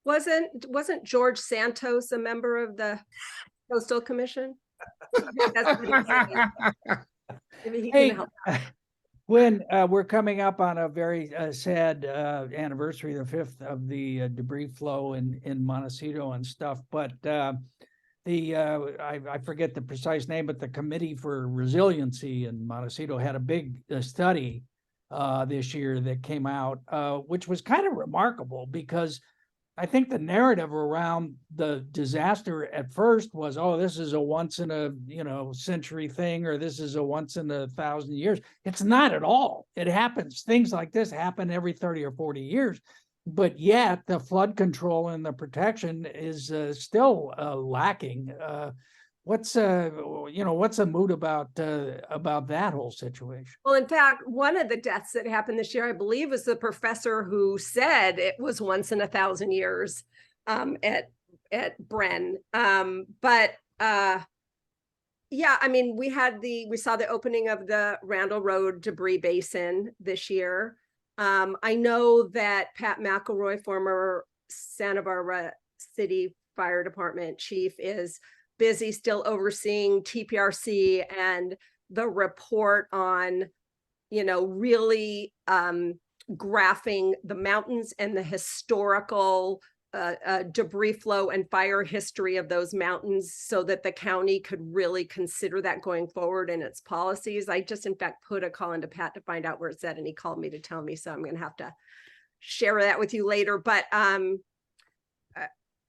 Wasn't George Santos a member of the Coastal Commission? That's what he's saying. Maybe he Hey, can help. Gwyn, we're coming up on a very sad anniversary, the 5th of the debris flow in Montecito and stuff. But I forget the precise name, but the Committee for Resiliency in Montecito had a big study this year that came out, which was kind of remarkable, because I think the narrative around the disaster at first was, oh, this is a once in a century thing, or this is a once in 1,000 years. It's not at all. It happens. Things like this happen every 30 or 40 years. But yet the flood control and the protection is still lacking. What's the mood about that whole situation? Well, in fact, one of the deaths that happened this year, I believe, was the professor who said it was once in 1,000 years at Bren. Yeah, I mean, we saw the opening of the Randall Road debris basin this year. I know that Pat McElroy, former Santa Barbara City Fire Department chief, is busy still overseeing TPRC and the report on, really graphing the mountains and the historical debris flow and fire history of those mountains, so that the county could really consider that going forward in its policies. I just, in fact, put a call into Pat to find out where it's at, and he called me to tell me, so I'm going to have to share that with you later. But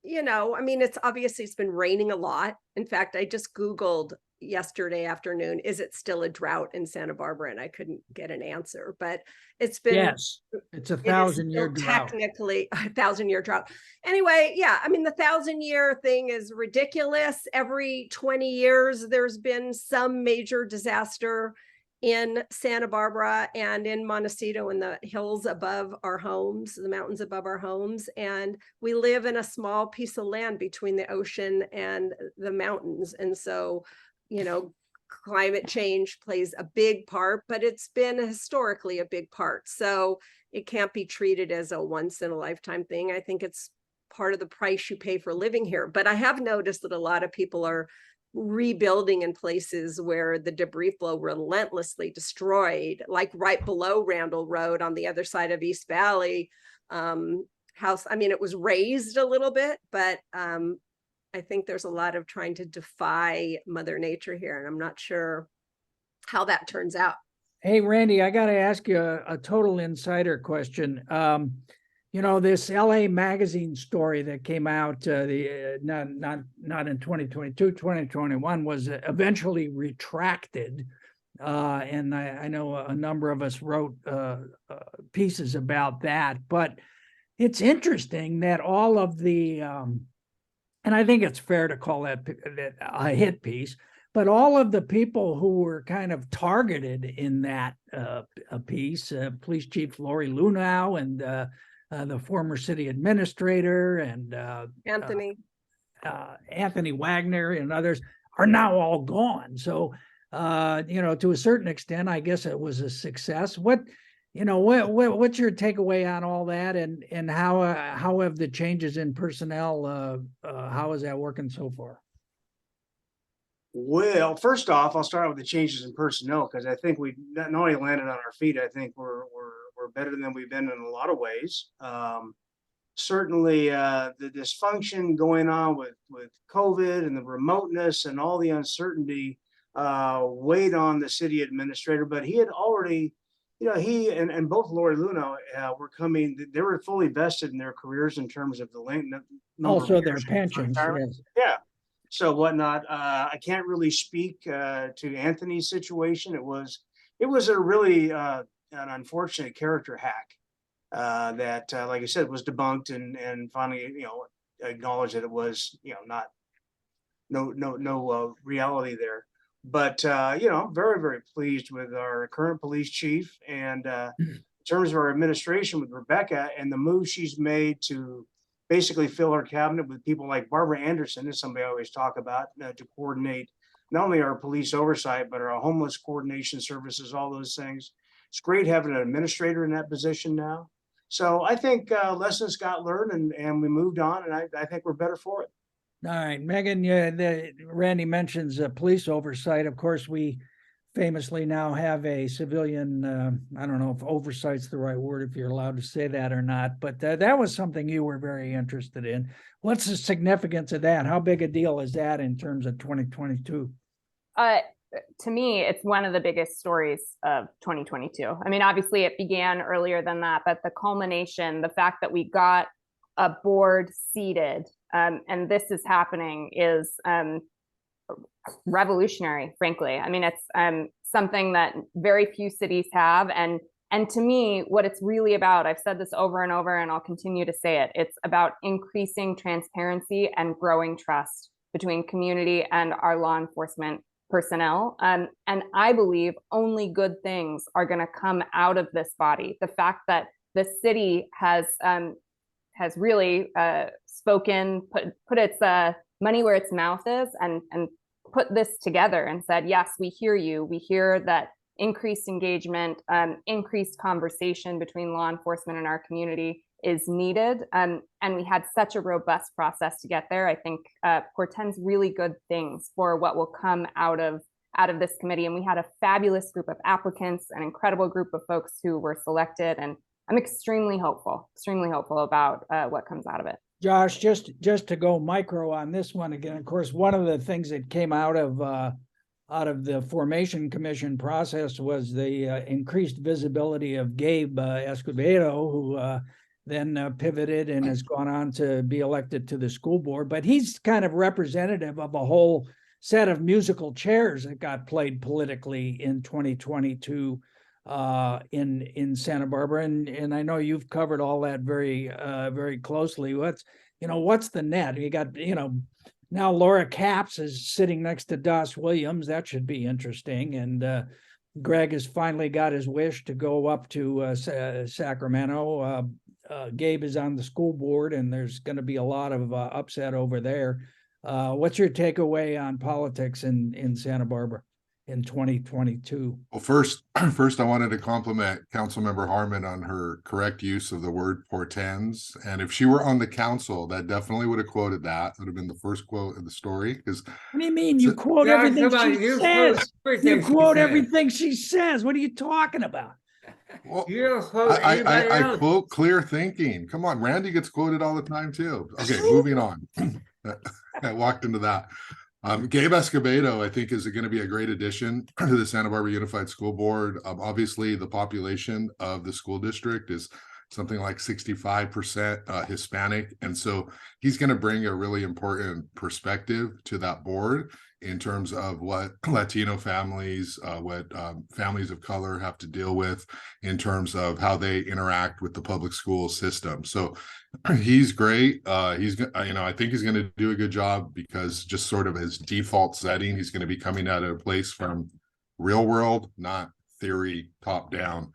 you know, I mean, it's been raining a lot. In fact, I just Googled yesterday afternoon, is it still a drought in Santa Barbara? And I couldn't get an answer, but it's been, Yes, it's a it is 1,000-year still drought. technically a 1,000-year drought. Anyway, yeah, I mean, the 1,000-year thing is ridiculous. Every 20 years, there's been some major disaster in Santa Barbara and in Montecito, in the hills above our homes, the mountains above our homes. And we live in a small piece of land between the ocean and the mountains. And so, you know, climate change plays a big part, but it's been historically a big part. So it can't be treated as a once in a lifetime thing. I think it's part of the price you pay for living here. But I have noticed that a lot of people are rebuilding in places where the debris flow relentlessly destroyed, like right below Randall Road on the other side of East Valley. House, I mean, it was raised a little bit, but I think there's a lot of trying to defy Mother Nature here, and I'm not sure how that turns out. Hey, Randy, I got to ask you a total insider question. You know, this LA Magazine story that came out, not in 2022, 2021, was eventually retracted. And I know a number of us wrote pieces about that. But it's interesting that all of the, and I think it's fair to call that a hit piece, but all of the people who were kind of targeted in that piece, Police Chief Lori Lunau and the former city administrator and Anthony Wagner and others, are now all gone. So, you know, to a certain extent, I guess it was a success. What's your takeaway on all that, and how have the changes in personnel, how is that working so far? Well, first off, I'll start with the changes in personnel, because I think we not only landed on our feet, I think we're better than we've been in a lot of ways. Certainly, the dysfunction going on with COVID and the remoteness and all the uncertainty weighed on the city administrator. But he had already, you know, he and both Lori Lunau were coming. They were fully vested in their careers in terms of the length. Also, their pensions. Yes. Yeah. So whatnot. I can't really speak to Anthony's situation. It was a really an unfortunate character hack that, like I said, was debunked and finally, you know, acknowledged that it was, you know, no reality there. But you know, I'm very, very pleased with our current police chief, and in terms of our administration with Rebecca and the move she's made to basically fill her cabinet with people like Barbara Anderson, is somebody I always talk about, to coordinate not only our police oversight, but our homeless coordination services, all those things. It's great having an administrator in that position now. So I think lessons got learned, and we moved on, and I think we're better for it. All right, Meagan, Randy mentions police oversight. Of course, we famously now have a civilian, I don't know if oversight's the right word, if you're allowed to say that or not, but that was something you were very interested in. What's the significance of that? How big a deal is that in terms of 2022? To me, it's one of the biggest stories of 2022. I mean, obviously it began earlier than that, but the culmination, the fact that we got a board seated, and this is happening, is revolutionary, frankly. I mean, it's something that very few cities have. And to me, what it's really about, I've said this over and over, and I'll continue to say it, it's about increasing transparency and growing trust between community and our law enforcement personnel. And I believe only good things are going to come out of this body. The fact that the city has really spoken, put its money where its mouth is, and put this together and said, yes, we hear you. We hear that increased engagement, increased conversation between law enforcement and our community is needed. And we had such a robust process to get there. I think portends really good things for what will come out of this committee. And we had a fabulous group of applicants, an incredible group of folks who were selected. And I'm extremely hopeful about what comes out of it. Josh, just to go micro on this one again, of course, one of the things that came out of the Formation Commission process was the increased visibility of Gabe Escobedo, who then pivoted and has gone on to be elected to the school board. But he's kind of representative of a whole set of musical chairs that got played politically in 2022 in Santa Barbara. And I know you've covered all that very closely. What's the net? You got, now Laura Capps is sitting next to Doss Williams. That should be interesting. And Greg has finally got his wish to go up to Sacramento. Gabe is on the school board, and there's going to be a lot of upset over there. What's your takeaway on politics in Santa Barbara in 2022? Well, first I wanted to compliment Councilmember Harmon on her correct use of the word portends. And if she were on the council, that definitely would have quoted that. It would have been the first quote of the story. Because what do you mean? You quote Yeah, everything come on, she you says. quote You everything she quote says. everything she says. What are you talking about? well, You don't quote anybody I else. quote clear thinking. Come on, Randy gets quoted all the time too. Okay, moving on. I walked into that. Gabe Escobedo, I think, is going to be a great addition to the Santa Barbara Unified School Board. Obviously, the population of the school district is something like 65% Hispanic. And so he's going to bring a really important perspective to that board in terms of what Latino families, what families of color have to deal with in terms of how they interact with the public school system. So he's great. I think he's going to do a good job because just sort of his default setting, he's going to be coming at a place from real world, not theory top down.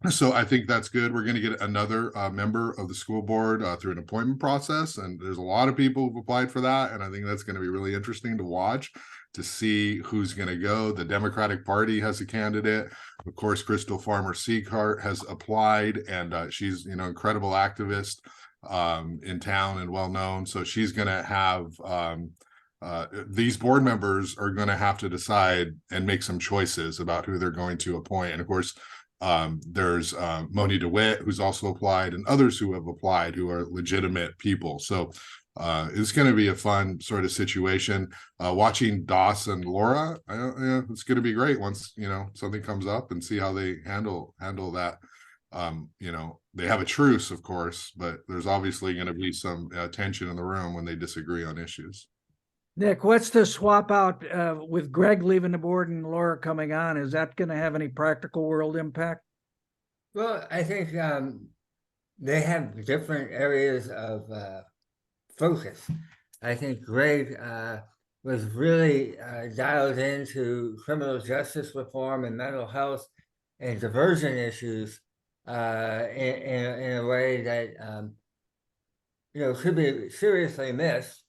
So I think that's good. We're going to get another member of the school board through an appointment process. And there's a lot of people who've applied for that. And I think that's going to be really interesting to watch, to see who's going to go. The Democratic Party has a candidate. Of course, Crystal Farmer Sieghart has applied, and she's, incredible activist in town and well known. So she's going to have these board members are going to have to decide and make some choices about who they're going to appoint. And of course, there's Moni DeWitt, who's also applied, and others who have applied who are legitimate people. So it's going to be a fun sort of situation. Watching Doss and Laura, it's going to be great once something comes up, and see how they handle that. They have a truce, of course, but there's obviously going to be some tension in the room when they disagree on issues. Nick, what's the swap out with Greg leaving the board and Laura coming on? Is that going to have any practical world impact? Well, I think they have different areas of focus. I think Greg was really dialed into criminal justice reform and mental health and diversion issues in a way that could be seriously missed.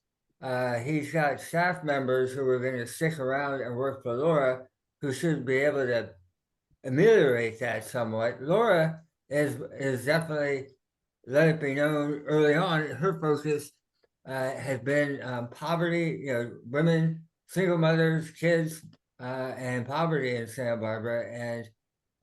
He's got staff members who are going to stick around and work for Laura, who should be able to ameliorate that somewhat. Laura is definitely, let it be known early on, her focus has been poverty, women, single mothers, kids, and poverty in Santa Barbara.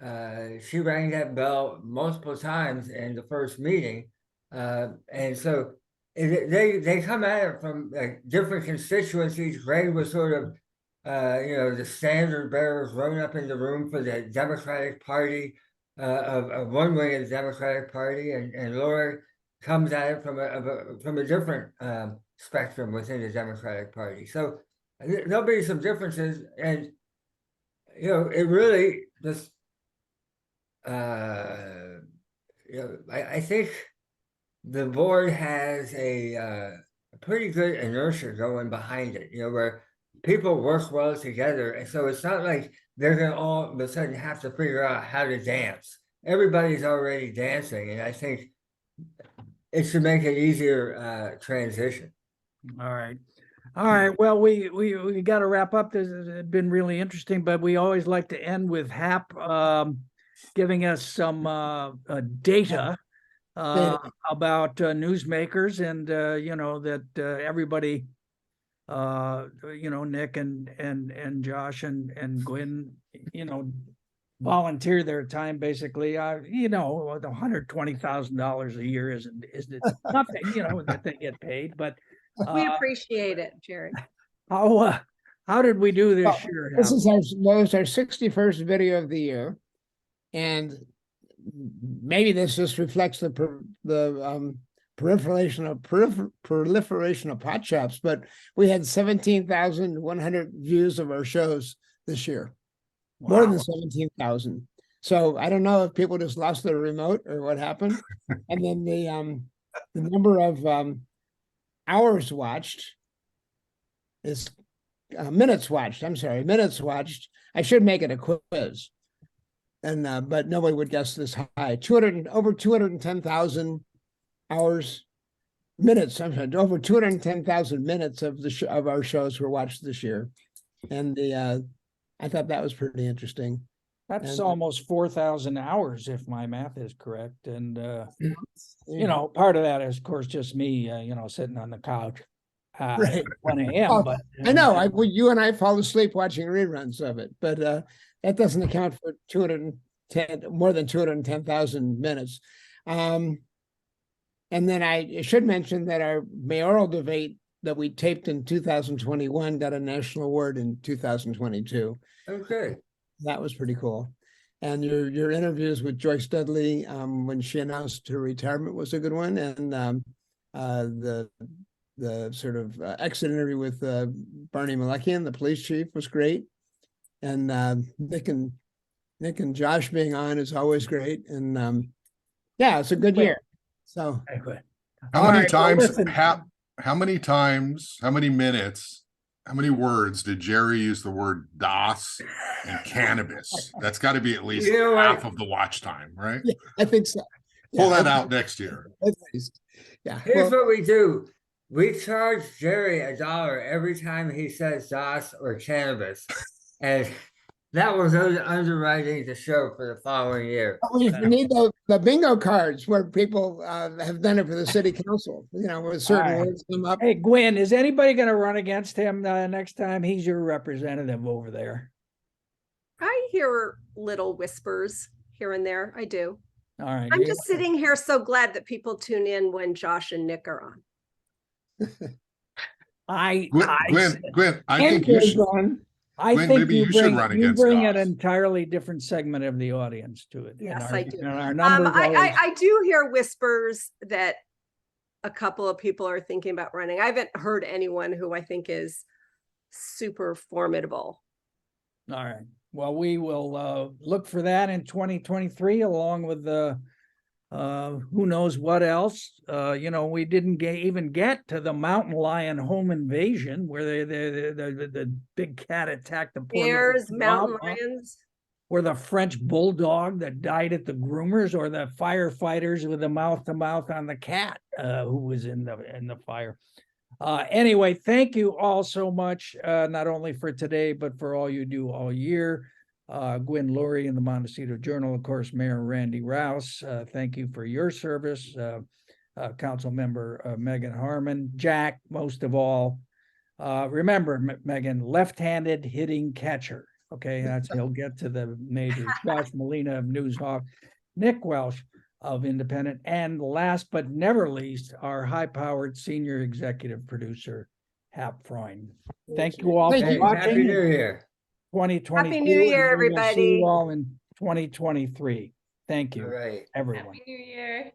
And she rang that bell multiple times in the first meeting. And so they come at it from different constituencies. Greg was sort of, the standard bearer grown up in the room for the Democratic Party, of one wing of the Democratic Party, and Laura comes at it from a different spectrum within the Democratic Party. So there'll be some differences, and it really just, I think the board has a pretty good inertia going behind it, where people work well together. And so it's not like they're going to all of a sudden have to figure out how to dance. Everybody's already dancing. And I think it should make an easier transition. All right. Well, we got to wrap up. This has been really interesting, but we always like to end with Hap giving us some data about newsmakers, and that everybody, Nick and Josh and Gwyn, volunteer their time basically. $120,000 a year isn't nothing, that they get paid, but We appreciate it, Jerry. how did we do this year? This is our 61st video of the year, and maybe this just reflects the proliferation of pot shops, but we had 17,100 views of our shows this year. More than 17,000. So I don't know if people just lost their remote or what happened. And then the number of hours watched is minutes watched. I'm sorry, minutes watched. I should make it a quiz. And but nobody would guess this high. Over 210,000 hours, minutes. I'm sorry, over 210,000 minutes of of our shows were watched this year, and I thought that was pretty interesting. That's And- almost 4,000 hours, if my math is correct. And, you know, part of that is, of course, just me, you know, sitting on the couch at Right. 1 a.m. Oh, But I know. You and I fall asleep watching reruns of it, but that doesn't account for 210, more than 210,000 minutes. And then I should mention that our mayoral debate that we taped in 2021 got a national award in 2022. Okay. That was pretty cool. And your interviews with Joyce Dudley when she announced her retirement was a good one, and the sort of exit interview with Barney Malakian, the police chief, was great. And Nick and Josh being on is always great. And yeah, it's a good year. So anyway. How All many right, well, times, listen. how many times, how many minutes, how many words did Jerry use the word DOS and cannabis? That's got to be at least You know what? half of the watch time, right? yeah, I think so. Pull Yeah, that out next year. at least. Yeah. Here's well, what we do. We charge Jerry $1 every time he says DOS or cannabis. And that was underwriting the show for the following year. we need the bingo cards where people have done it for the city council, you know, where certain All right. words come up. Hey, Gwyn, is anybody going to run against him next time? He's your representative over there. I hear little whispers here and there. I do. All right. I'm just sitting here so glad that people tune in when Josh and Nick are on. Gwyn, I think you should. I Gwyn, think maybe you you should bring, run you against bring an us. entirely different segment of the audience to it. And Yes, our- I do. and our numbers always- I do hear whispers that a couple of people are thinking about running. I haven't heard anyone who I think is super formidable. All right. Well, we will look for that in 2023 along with the who knows what else. You know, we didn't even get to the mountain lion home invasion where the big cat attacked the poor little Bears, mountain chihuahua, lions. or the French bulldog that died at the groomers, or the firefighters with the mouth to mouth on the cat who was in the fire. Anyway, thank you all so much, not only for today, but for all you do all year. Gwyn Lurie in the Montecito Journal, of course, Mayor Randy Rowse, thank you for your service. Council member Meagan Harmon, Jack, most of all. Remember, Meagan, left-handed hitting catcher. Okay, he'll get to the majors. Josh Molina of Newshawk, Nick Welsh of Independent, and last but never least, our high-powered senior executive producer, Hap Freund. Thank you all Thank for you. watching. Happy New Year. 2022. Happy New Year, and we will see everybody. you all in 2023. Thank All you, right. everyone. Happy New Year.